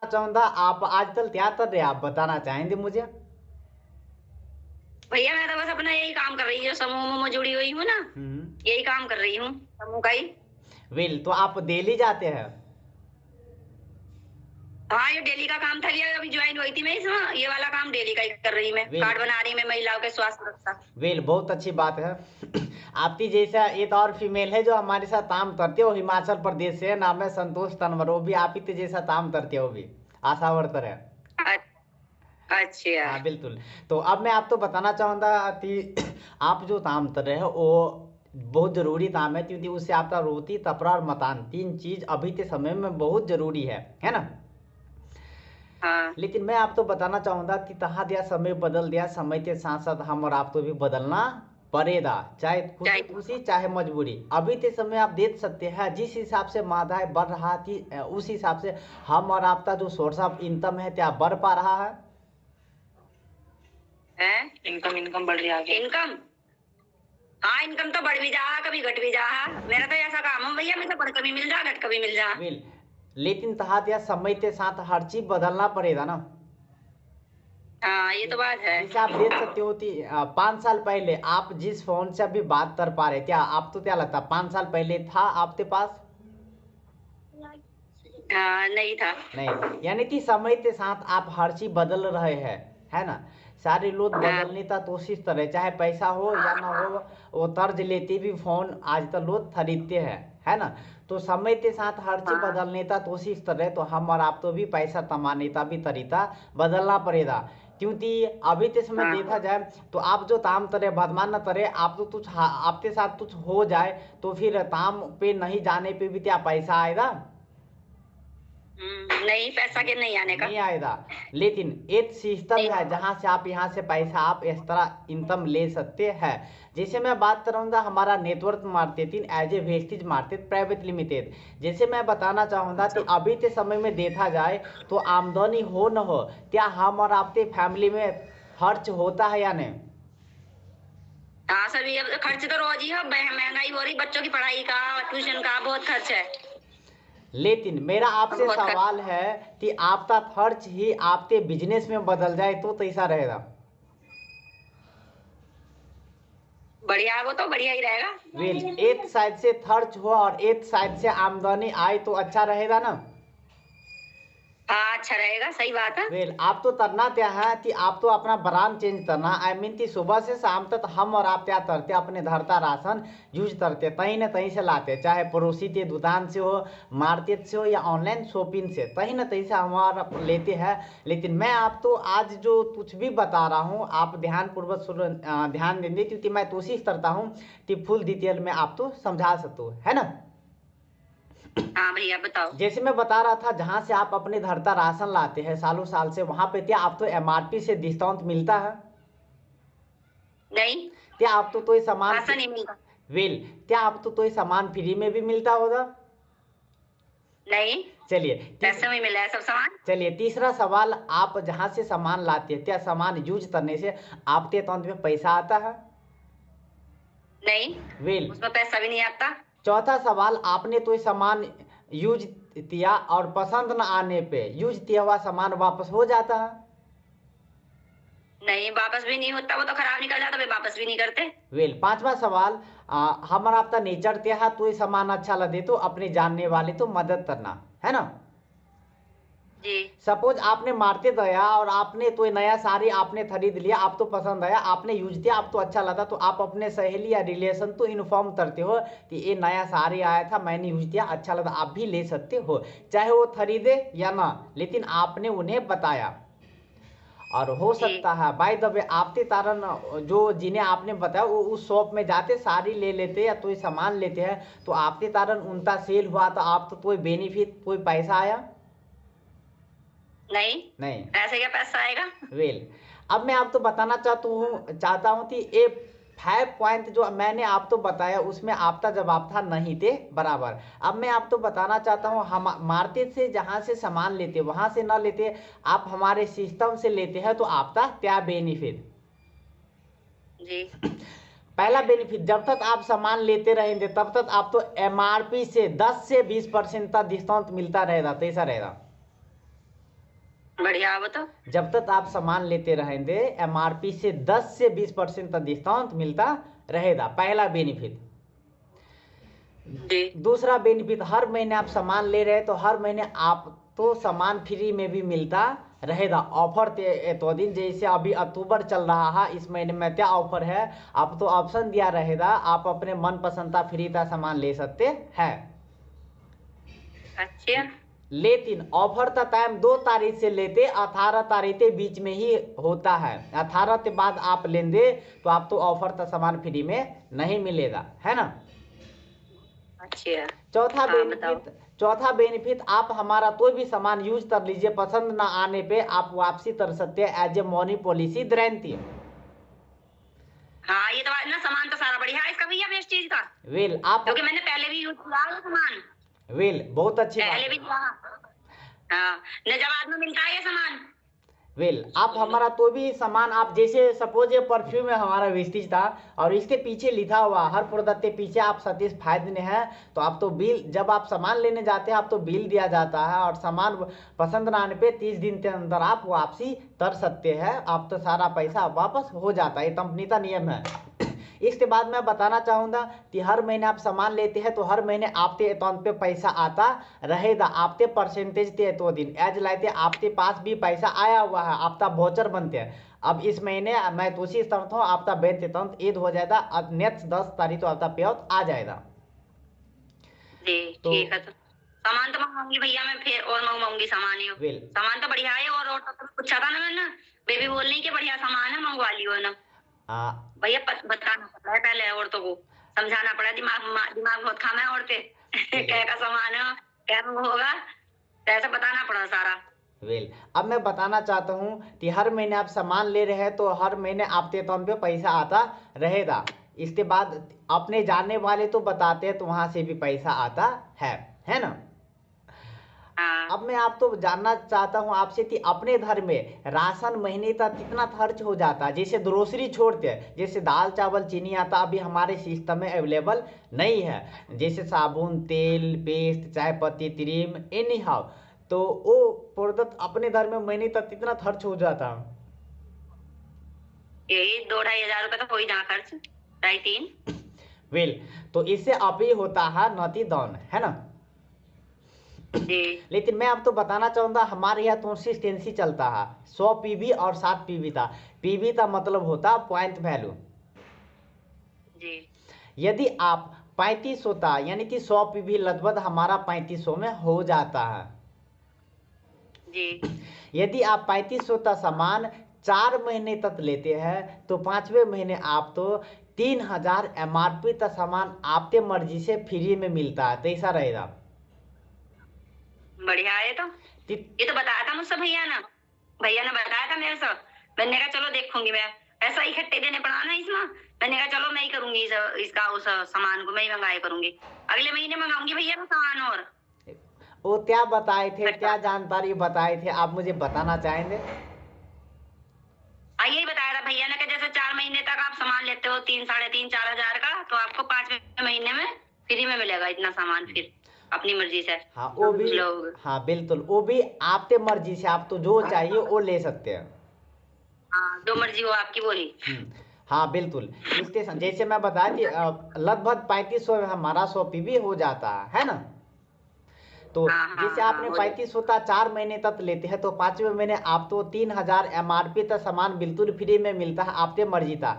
चाहूंगा आप आजकल क्या कर रहे हैं, आप बताना चाहेंगे मुझे? भैया मैं तो बस अपना यही काम कर रही हूँ, समूह में जुड़ी हुई हूँ ना। यही काम कर रही हूँ समूह का ही। वेल, तो आप दिल्ली जाते हैं? हाँ, ये डेली का काम था, लिया अभी ज्वाइन हुई थी मैं इसमें, ये वाला काम डेली का ही कर रही मैं, वेल कार्ड बना रही मैं महिलाओं के स्वास्थ्य सुरक्षा। वेल बहुत अच्छी बात है। आपकी जैसा एक और फीमेल है जो हमारे साथ काम करती है, वो हिमाचल प्रदेश से है, नाम है संतोष तंवर, वो भी आप ही के जैसा काम करती है, वो भी आशा वर्कर है। अच्छा। हाँ बिल्कुल। तो अब मैं आपको बताना चाहूँगा कि आप जो काम कर रहे हो वो बहुत ज़रूरी काम है, क्योंकि उससे आपका रोटी कपड़ा और मकान तीन चीज़ अभी के समय में बहुत ज़रूरी है ना। हाँ। लेकिन मैं आपको बताना चाहूँगा कि कहा दिया समय बदल दिया, समय के साथ साथ हम और आपको भी बदलना पड़ेगा, चाहे खुशी खुशी चाहे मजबूरी। अभी के समय आप देख सकते हैं जिस हिसाब से महंगाई बढ़ रहा थी, उस हिसाब से हम और आपका जो सोर्स ऑफ इनकम है क्या बढ़ पा रहा है? इनकम बढ़ रही है इनकम। हाँ, इनकम तो बढ़ भी जा, कभी घट भी जा। मेरा तो ऐसा काम है भैया, मैं तो बढ़ कभी मिल जा, घट कभी मिल जा। बिल लेकिन कहा दिया समय के साथ हर चीज बदलना पड़ेगा ना। हाँ, ये तो बात है। जैसे आप देख सकते हो कि 5 साल पहले आप जिस फोन से अभी बात कर पा रहे, क्या आप तो क्या लगता 5 साल पहले था आपके पास? हाँ, नहीं था। नहीं, यानी कि समय के साथ आप हर चीज बदल रहे हैं, है ना। सारे लोग बदलने का कोशिश कर रहे, चाहे पैसा हो या ना हो, वो तर्ज लेते भी फोन आज तक लोग खरीदते हैं, है ना। तो समय के साथ हर चीज बदलने का कोशिश कर रहे, तो हम और आप तो भी पैसा कमाने का भी तरीका बदलना पड़ेगा। क्योंकि अभी के समय देखा जाए तो आप जो काम करे बदमान न करे, आप तो कुछ आपके साथ कुछ हो जाए तो फिर काम पे नहीं जाने पे भी क्या पैसा आएगा? नहीं, पैसा के नहीं आने का। नहीं आएगा। लेकिन एक सिस्टम है जहां से आप यहाँ से पैसा आप एक्स्ट्रा इनकम ले सकते हैं। जैसे मैं बात करूंगा हमारा network marketing as a Vestige market private limited. जैसे मैं बताना चाहूंगा कि अभी के समय में देखा जाए तो आमदनी हो न हो, क्या हम और आपके फैमिली में खर्च होता है या नहीं? हाँ, सभी अब खर्च तो रोज ही है, महंगाई हो रही, बच्चों की पढ़ाई का, ट्यूशन का बहुत खर्च है। लेकिन मेरा आपसे बहुत खर्च। सवाल है कि आपका खर्च ही आपके बिजनेस में बदल जाए तो कैसा रहेगा? बढ़िया, वो तो बढ़िया ही रहेगा। वेल, एक साइड से खर्च हो और एक साइड से आमदनी आए तो अच्छा रहेगा ना। हाँ, अच्छा रहेगा, सही बात है। वेल, आप तो करना क्या है कि आप तो अपना ब्रांड चेंज करना, आई मीन कि सुबह से शाम तक हम और आप क्या करते अपने घर का राशन यूज करते, कहीं ना कहीं से लाते, चाहे पड़ोसी के दुकान से हो, मार्केट से हो या ऑनलाइन शॉपिंग से, कहीं ना कहीं से हमारा लेते हैं। लेकिन मैं आप तो आज जो कुछ भी बता रहा हूँ आप ध्यानपूर्वक ध्यान देंगे, क्योंकि मैं कोशिश करता हूँ कि फुल डिटेल में आप तो समझा सकूँ, है ना। हाँ भैया, बताओ। जैसे मैं बता रहा था जहां से आप अपने घर का राशन लाते हैं सालों साल से, वहां पे क्या आप तो एमआरपी से डिस्काउंट मिलता है? नहीं, क्या आप तो ये सामान राशन नहीं मिलता। वेल, क्या आप तो ये सामान फ्री में भी मिलता होगा? नहीं, चलिए पैसे में मिला है सब सामान। चलिए तीसरा सवाल, आप जहां से सामान लाते हैं क्या सामान यूज करने से आपके अकाउंट में पैसा आता है? नहीं, वेल, उसमें पैसा भी नहीं आता। चौथा सवाल, आपने तो ये सामान यूज किया और पसंद न आने पे यूज किया हुआ सामान वापस हो जाता है? नहीं, वापस भी नहीं होता, वो तो खराब निकल जाता, वे वापस भी नहीं करते। वेल, पांचवा सवाल, हमारा आपका नेचर क्या है, तो ये सामान अच्छा लगे तो अपने जानने वाले तो मदद करना, है ना। जी। सपोज आपने मारते दया और आपने तो ये नया साड़ी आपने खरीद लिया, आप तो पसंद आया, आपने यूज किया, आप तो अच्छा लगा, तो आप अपने सहेली या रिलेशन तो इन्फॉर्म करते हो कि ये नया साड़ी आया था, मैंने यूज किया, अच्छा लगा, आप भी ले सकते हो, चाहे वो खरीदे या ना, लेकिन आपने उन्हें बताया। और हो जी। सकता है बाय द वे आपके कारण जो जिन्हें आपने बताया वो उस शॉप में जाते साड़ी ले लेते या कोई सामान लेते हैं, तो आपके कारण उनका सेल हुआ, तो आप तो कोई बेनिफिट कोई पैसा आया? नहीं, नहीं। ऐसे क्या पैसा आएगा। वेल, अब मैं आपको बताना चाहता हूँ कि ये 5 पॉइंट जो मैंने आपको बताया उसमें आपका जवाब था नहीं थे बराबर। अब मैं आपको बताना चाहता हूँ, हम मार्केट से जहाँ से सामान लेते वहां से ना लेते, आप हमारे सिस्टम से लेते हैं तो आपका क्या बेनिफिट? जी। पहला बेनिफिट, जब तक आप सामान लेते रहेंगे तब तक आप तो एमआरपी से 10 से 20% का डिस्काउंट मिलता रहेगा, कैसा रहेगा? बढ़िया है वो तो। जब तक आप सामान लेते रहेंगे एमआरपी से 10 से 20% तक डिस्काउंट मिलता रहेगा, पहला बेनिफिट। जी दूसरा बेनिफिट, हर महीने आप सामान ले रहे हैं तो हर महीने आप तो सामान फ्री में भी मिलता रहेगा। ऑफर तो दिन जैसे अभी अक्टूबर चल रहा है, इस महीने में क्या ऑफर है, आप तो ऑप्शन दिया रहेगा, आप अपने मन पसंद का फ्री का सामान ले सकते हैं। अच्छा लेकिन ऑफर का टाइम 2 तारीख से लेते 18 तारीख के बीच में ही होता है। 18 के बाद आप लेंगे तो आप तो ऑफर का सामान फ्री में नहीं मिलेगा, है ना। अच्छा चौथा चौथा बेनिफिट, आप हमारा कोई भी सामान यूज कर लीजिए, पसंद ना आने पे आप वापसी कर सकते हैं as a money policy guarantee. हाँ ये तो बात ना, सामान तो सारा बढ़िया है इसका भैया, बेस्ट चीज का। वेल आप क्योंकि मैंने पहले भी यूज किया है ये सामान, वेल बहुत अच्छी बात पहले भी है। किया। हाँ नजाबाद में मिलता है ये सामान। वेल आप हमारा तो भी सामान, आप जैसे सपोज ये परफ्यूम है हमारा वेस्टिज था और इसके पीछे लिखा हुआ हर प्रोडक्ट के पीछे आप सेटिस्फाइड ने है, तो आप तो बिल, जब आप सामान लेने जाते हैं आप तो बिल दिया जाता है और सामान पसंद ना आने पे 30 दिन के अंदर आप वापसी कर सकते हैं, आप तो सारा पैसा वापस हो जाता है, ये कंपनी का नियम है। इसके बाद मैं बताना चाहूँगा कि हर महीने आप सामान लेते हैं तो हर महीने आपके अकाउंट पे पैसा आता रहेगा, आपके परसेंटेज ते तो दिन एज लाइते आपके पास भी पैसा आया हुआ है, आपका वाउचर बनते हैं। अब इस महीने मैं कोशिश करता हूँ आपका बैंक अकाउंट ईद हो जाएगा, अब नेक्स्ट 10 तारीख को आपका पे आउट आ जाएगा। जी तो ठीक है, तो सामान तो मंगवाऊंगी भैया मैं, फिर और मंगवाऊंगी सामान ही। वेल सामान तो बढ़िया है, और तो पूछा था ना मैंने, बेबी बोल रही कि बढ़िया सामान है, मंगवा लियो ना भैया। बताना पड़ा है पहले, औरतों को समझाना पड़ा, दिमाग बहुत खाना है औरतें क्या का सामान है, क्या होगा, तो ऐसा बताना पड़ा सारा। वेल अब मैं बताना चाहता हूँ कि हर महीने आप सामान ले रहे हैं तो हर महीने आपके अकाउंट पे पैसा आता रहेगा। इसके बाद अपने जानने वाले तो बताते हैं तो वहां से भी पैसा आता है ना। हाँ अब मैं आप तो जानना चाहता हूँ आपसे कि अपने घर में राशन महीने का कितना खर्च हो जाता है, जैसे ग्रोसरी छोड़ते हैं, जैसे दाल चावल चीनी आता अभी हमारे सिस्टम में अवेलेबल नहीं है, जैसे साबुन तेल पेस्ट चाय पत्ती क्रीम एनी हाउ, तो वो प्रोडक्ट अपने घर में महीने तक कितना खर्च हो जाता। यही 2-2.5 हजार रुपये तो हो ही जहाँ खर्च, 2.5-3। वेल तो इससे आप ही होता है नती डाउन, है ना। जी लेकिन मैं आपको बताना चाहूंगा हमारे यहाँ कंसिस्टेंसी चलता है 100 पीवी और 7 पीवी था। पीवी का मतलब होता पॉइंट वैल्यू। जी यदि आप 35 होता यानी कि 100 पीवी लगभग हमारा 3500 में हो जाता है। जी यदि आप 3500 का सामान 4 महीने तक लेते हैं तो 5वें महीने आप तो 3000 एमआरपी का सामान आपके मर्जी से फ्री में मिलता है, तो ऐसा रहेगा। बढ़िया है तो, ये तो बताया था मुझसे भैया ने बताया था मेरे से। मैंने कहा चलो देखूंगी मैं, ऐसा इकट्ठे देने पड़ा ना इसमें, मैंने कहा चलो मैं ही करूंगी इसका उस सामान को मैं ही मंगाया करूंगी, अगले महीने मंगाऊंगी भैया मैं सामान। और वो क्या बताए थे, क्या जानकारी बताए थे, आप मुझे बताना चाहेंगे। यही बताया था भैया ने कि जैसे 4 महीने तक आप सामान लेते हो 3-3.5-4 हजार का, तो आपको 5वें महीने में फ्री में मिलेगा इतना सामान, फिर अपनी मर्जी से। हाँ वो भी, हाँ बिल्कुल वो भी आपके मर्जी से, आप तो जो चाहिए वो ले सकते हैं। हाँ जो मर्जी हो आपकी बोली। हाँ बिल्कुल, स्टेशन जैसे मैं बताया कि लगभग 3500 में हमारा 100 पीवी हो जाता है ना। तो जैसे आपने 35 होता 4 महीने तक लेते हैं तो 5वें महीने आप तो 3000 एमआरपी तक सामान बिल्कुल फ्री में मिलता है, आपके मर्जी था।